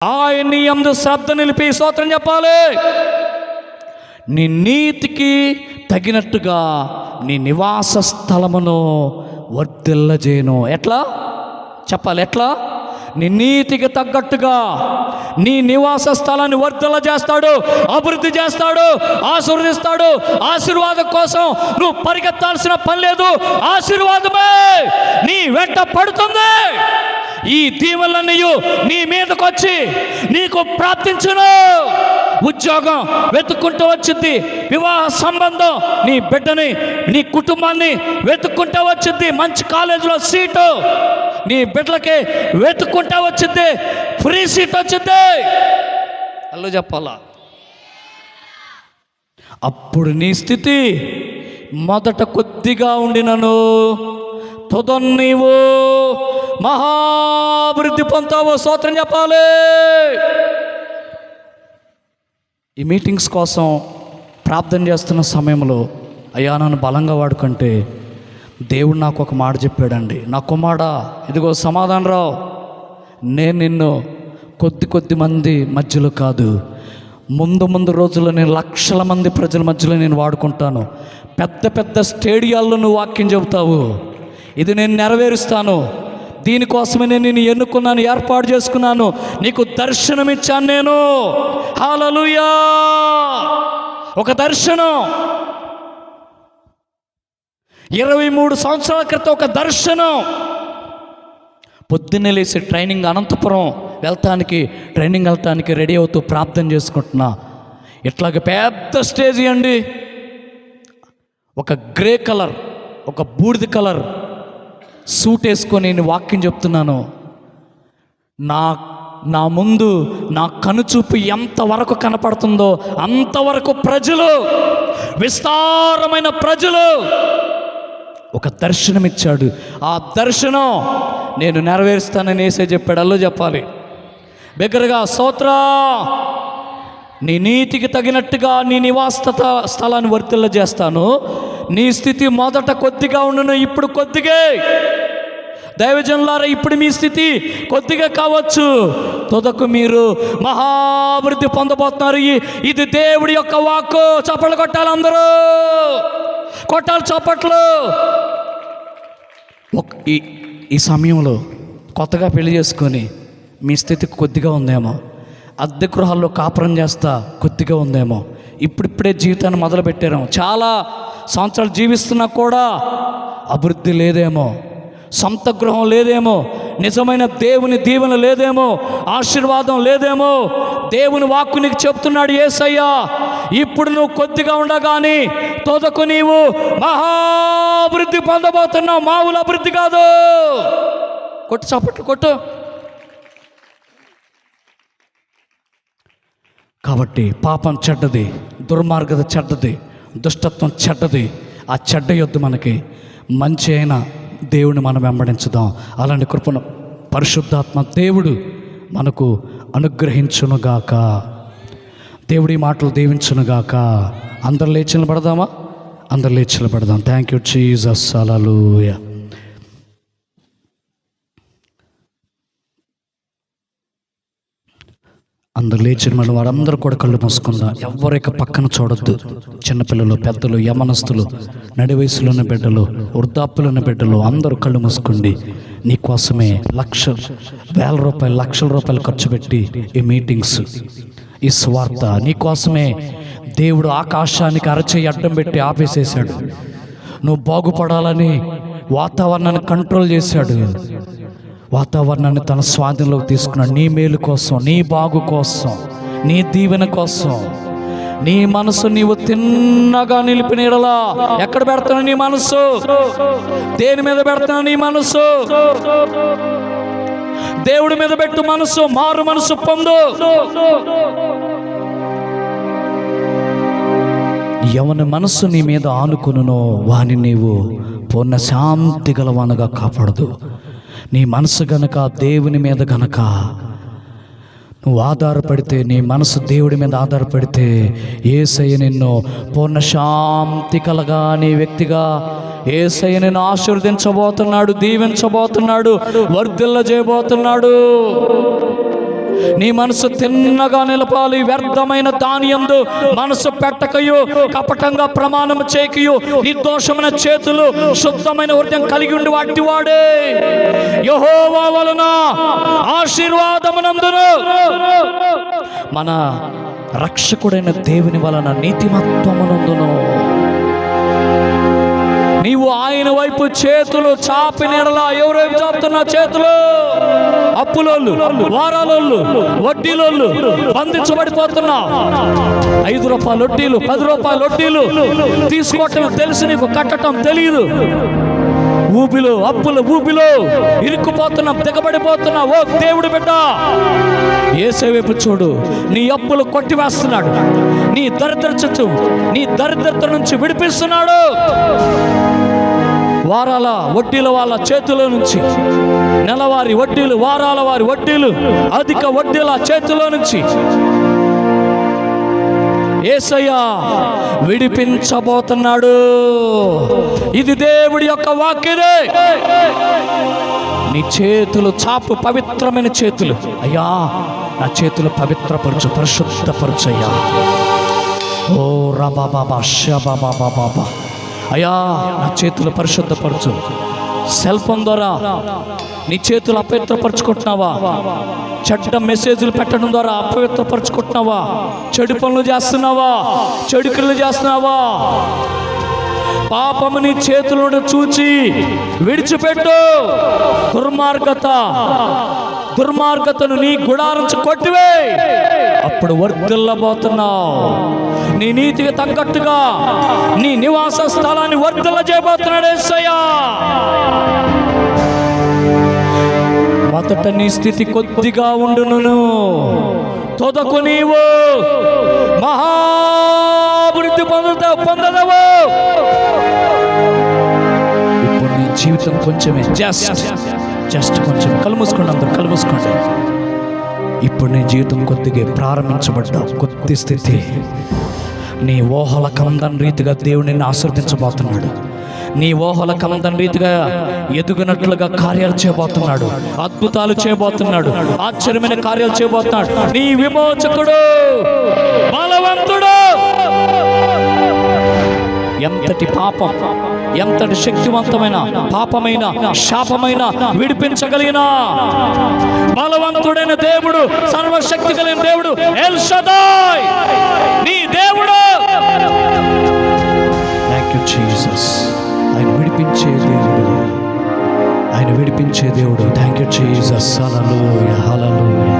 ఆయన్ని యందు శ్రద్ధ నిలిపి స్తోత్రం చెప్పాలి. నీ నీతికి తగినట్టుగా నీ నివాస స్థలమును వర్ధిల్లజేయును. ఎట్లా చెప్పాలి? ఎట్లా? నీ నీతికి తగ్గట్టుగా నీ నివాస స్థలాన్ని వర్ధిల్ల చేస్తాడు, అభివృద్ధి చేస్తాడు, ఆశీర్వదిస్తాడు. ఆశీర్వాదం కోసం నువ్వు పరిగెత్తాల్సిన పని లేదు. ఆశీర్వాదమే నీ వెంట పడుతుంది. ఈ దీవెనలన్నీ నీ మీదకి వచ్చి నీకు ప్రాప్తించును. ఉద్యోగం వెతుక్కుంటూ వచ్చింది, వివాహ సంబంధం, నీ బిడ్డని, నీ కుటుంబాన్ని వెతుక్కుంటూ వచ్చింది, మంచి కాలేజీలో సీటు నీ బిడ్డలకి వెతుక్కుంటూ వచ్చింది, ఫ్రీ సీట్ వచ్చింది. అల్లు చెప్పాలా? అప్పుడు నీ స్థితి మొదట కొద్దిగా ఉండినను తుదం నీవు మహాభివృద్ధి పొందుతావు. స్తోత్రం చెప్పాలి. ఈ మీటింగ్స్ కోసం ప్రార్థన చేస్తున్న సమయంలో అయ్యా నన్ను బలంగా వాడుకుంటే దేవుడు నాకు ఒక మాట చెప్పాడండి. నా కుమారుడా, ఇదిగో సమాధానం రావు, నేను నిన్ను కొద్ది మంది మధ్యలో కాదు, ముందు రోజుల్లో నేను లక్షల మంది ప్రజల మధ్యలో నేను వాడుకుంటాను. పెద్ద స్టేడియాల్లో నువ్వు వాక్యం చెబుతావు. ఇది నేను నెరవేరుస్తాను. దీనికోసమే నేను నిన్ను ఎన్నుకున్నాను, ఏర్పాటు చేసుకున్నాను, నీకు దర్శనం ఇచ్చాను నేను. హల్లెలూయా! ఒక దర్శనం 23 సంవత్సరాల క్రితం ఒక దర్శనం. పొద్దున్నే లేచి అనంతపురం వెళ్ళటానికి రెడీ అవుతూ ప్రార్థన చేసుకుంటున్నా. ఇట్లాగ పెద్ద స్టేజ్ అండి, ఒక గ్రే కలర్, ఒక బూడిద కలర్ సూట్ వేసుకొని నేను వాక్యం చెప్తున్నాను. నా ముందు నా కనుచూపు ఎంతవరకు కనపడుతుందో అంతవరకు ప్రజలు, విస్తారమైన ప్రజలు. ఒక దర్శనం ఇచ్చాడు. ఆ దర్శనం నేను నెరవేరుస్తానని యేసే చెప్పాడు. అల్లో చెప్పాలి బిగ్గరగా, స్తోత్రం. నీ నీతికి తగినట్టుగా నీ నివాస స్థలాన్ని వర్ధిల్ల చేస్తాను. నీ స్థితి మొదట కొద్దిగా ఉండును, ఇప్పుడు కొద్దిగే. దైవజనులారా, ఇప్పుడు మీ స్థితి కొద్దిగా కావచ్చు, తుదకు మీరు మహాభివృద్ధి పొందబోతున్నారు. ఇది దేవుడి యొక్క వాక్కు. చప్పట్లు కొట్టాలి, అందరూ కొట్టాలి చప్పట్లు. ఈ సమయంలో కొత్తగా పెళ్లి చేసుకొని మీ స్థితి కొద్దిగా ఉందేమో, అద్దె గృహాల్లో కాపురం చేస్తా కొద్దిగా ఉందేమో, ఇప్పుడిప్పుడే జీవితాన్ని మొదలుపెట్టారేమో, చాలా సంవత్సరాలు జీవిస్తున్నా కూడా అభివృద్ధి లేదేమో, సొంత గృహం లేదేమో, నిజమైన దేవుని దీవెన లేదేమో, ఆశీర్వాదం లేదేమో. దేవుని వాక్కు నీకు చెప్తున్నాడు యేసయ్యా, ఇప్పుడు నువ్వు కొద్దిగా ఉండగాని తొదకు నీవు మహాభివృద్ధి పొందబోతున్నావు. మామూలు అభివృద్ధి కాదు. కొట్టు చప్పట్లు కొట్టు. కాబట్టి పాపం చెడ్డది, దుర్మార్గత చెడ్డది, దుష్టత్వం చెడ్డది. ఆ చెడ్డ యొద్దు మనకి మంచి అయిన దేవుని మనం వెంబడించుదాం. అలాంటి కృపను పరిశుద్ధాత్మ దేవుడు మనకు అనుగ్రహించునుగాక. దేవుడి మాటలు దీవించునుగాక. అందరు లేచి నిలబడదామా? అందరు లేచి నిలబడదాం. Thank you Jesus. హల్లెలూయా. అందరు లేచిన మన వారందరూ కూడా కళ్ళు మూసుకుందాం. ఎవరిక పక్కన చూడొద్దు. చిన్నపిల్లలు, పెద్దలు, యమనస్తులు, నడి వయసులో ఉన్న బిడ్డలు, వృద్ధాప్యులు ఉన్న బిడ్డలు అందరూ కళ్ళు మూసుకోండి. నీకోసమే వేల రూపాయలు, లక్షల రూపాయలు ఖర్చు పెట్టి ఈ మీటింగ్స్, ఈ స్వార్థ నీకోసమే దేవుడు ఆకాశానికి అరచేయి అడ్డం పెట్టి ఆపేసేసాడు. నువ్వు బాగుపడాలని వాతావరణాన్ని కంట్రోల్ చేశాడు. వాతావరణాన్ని తన స్వాధీనంలోకి తీసుకున్నాడు. నీ మేలు కోసం, నీ బాగు కోసం, నీ దీవెన కోసం. నీ మనసు నీవు తిన్నగా నిలిపిన యెడల ఎక్కడ పెడతావు నీ మనసు? దేని మీద పెడతావు నీ మనసు? దేవుడి మీద పెట్టు మనసు. మారు మనసు పొందు. ఎవని మనసు నీ మీద ఆనుకునునో వాని నీవు పూర్ణ శాంతి గలవానుగా కాపాడదు. నీ మనసు గనక దేవుని మీద గనక నువ్వు ఆధారపడితే, నీ మనసు దేవుడి మీద ఆధారపడితే యేసయ్య నిన్ను పూర్ణ శాంతి కలగా నీ వ్యక్తిగా యేసయ్య నిన్ను ఆశీర్వదించబోతున్నాడు, దీవించబోతున్నాడు, వర్ధిల్ల చేయబోతున్నాడు. నీ మనసు తిన్నగా నిలపాలి. వ్యర్థమైన దాని యందు మనసు పెట్టకయు, కపటంగా ప్రమాణం చేయకయు, నిర్దోషమైన చేతులు, శుద్ధమైన హృదయం కలిగి ఉండి వాటి వాడే యెహోవా వలన ఆశీర్వాదమునందును, మన రక్షకుడైన దేవుని వలన నీతిమత్వమునందును. నీవు ఆయన వైపు చేతులు చాపిన ఎడల, ఎవరు వైపు చాపుతున్నా చేతులు? అప్పులోళ్ళు, వారాలోళ్ళు, వడ్డీలోళ్ళు, బంధించబడిపోతున్నా. 5 రూపాయల వడ్డీలు, 10 రూపాయల వడ్డీలు తీసుకోవటం తెలుసు, నీకు కట్టడం తెలియదు. ఊబిలో, అప్పుల ఊబిలో ఇరుక్కుపోతున్నాం, దిగబడిపోతున్నా. ఓ దేవుడు బిడ్డ, యేసే వైపు చూడు. నీ అప్పులు కొట్టివేస్తున్నాడు. నీ దరిద్రత నుంచి విడిపిస్తున్నాడు. వారాల వడ్డీల వాళ్ళ చేతిలో నుంచి, నెలవారి వడ్డీలు, వారాల వారి వడ్డీలు, అధిక వడ్డీల చేతిలో నుంచి యేసయ్య విడిపించబోతున్నాడు. ఇది దేవుడి యొక్క వాక్యమే. నీ చేతులు చాపు, పవిత్రమైన చేతులు. అయ్యా, నా చేతులు పవిత్రపరచు, పరిశుద్ధపరచయ్యా. ఓ రాబాబా షబాబాబా, అయ్యా నా చేతులు పరిశుద్ధపరచు. సెల్ ఫోన్ ద్వారా నీ చేతులు అపవిత్రపరచుకుంటున్నావా? చెడ్డ మెసేజ్లు పెట్టడం ద్వారా అపవిత్రపరచుకుంటున్నావా? చెడు పనులు చేస్తున్నావా? చెడు క్రియలు చేస్తున్నావా? పాపము నీ చేతులను చూచి విడిచిపెట్టు. దుర్మార్గతను నీ గుడారం నుంచి కొట్టివే. అప్పుడు వర్ధిల్లబోతున్నావు. నీ నీతికి తగ్గట్టుగా నీ నివాస స్థలాన్ని వర్ధిల్ల చేయబోతున్నాడు యేసయ్య. మొదట నీ స్థితి కొద్దిగా ఉండును, తొదకు నీవు మహాభివృద్ధి పొందదవు. ఇప్పుడు నీ జీవితం కొంచెమే, జస్ట్ కొంచెం. కళ్ళు మూసుకోండి, అందరూ కళ్ళు మూసుకోండి. ఇప్పుడు నీ జీవితం కొద్దిగా ప్రారంభించబడ్డా కొద్ది స్థితి. నీ ఊహల కందని రీతిగా దేవుడు నిన్ను ఆశీర్వదించబోతున్నాడు. నీ ఊహల కందని రీతిగా ఎదుగునట్లుగా కార్యాలు చేయబోతున్నాడు. అద్భుతాలు చేయబోతున్నాడు. ఆశ్చర్యమైన కార్యాలు చేయబోతున్నాడు. నీ విమోచకుడు బలవంతుడు. ఎంతటి పాపం, ఎంతటి శక్తివంతమైన పాపమైన శాపమైన విడిపించగలిగిన బలవంతుడైన దేవుడు, సర్వశక్తి కలిగిన దేవుడు ఎల్ షదాయ్ నీ దేవుడు. Thank you Jesus. ఆయన విడిపించే దేవుడు. Thank you Jesus. Hallelujah, hallelujah.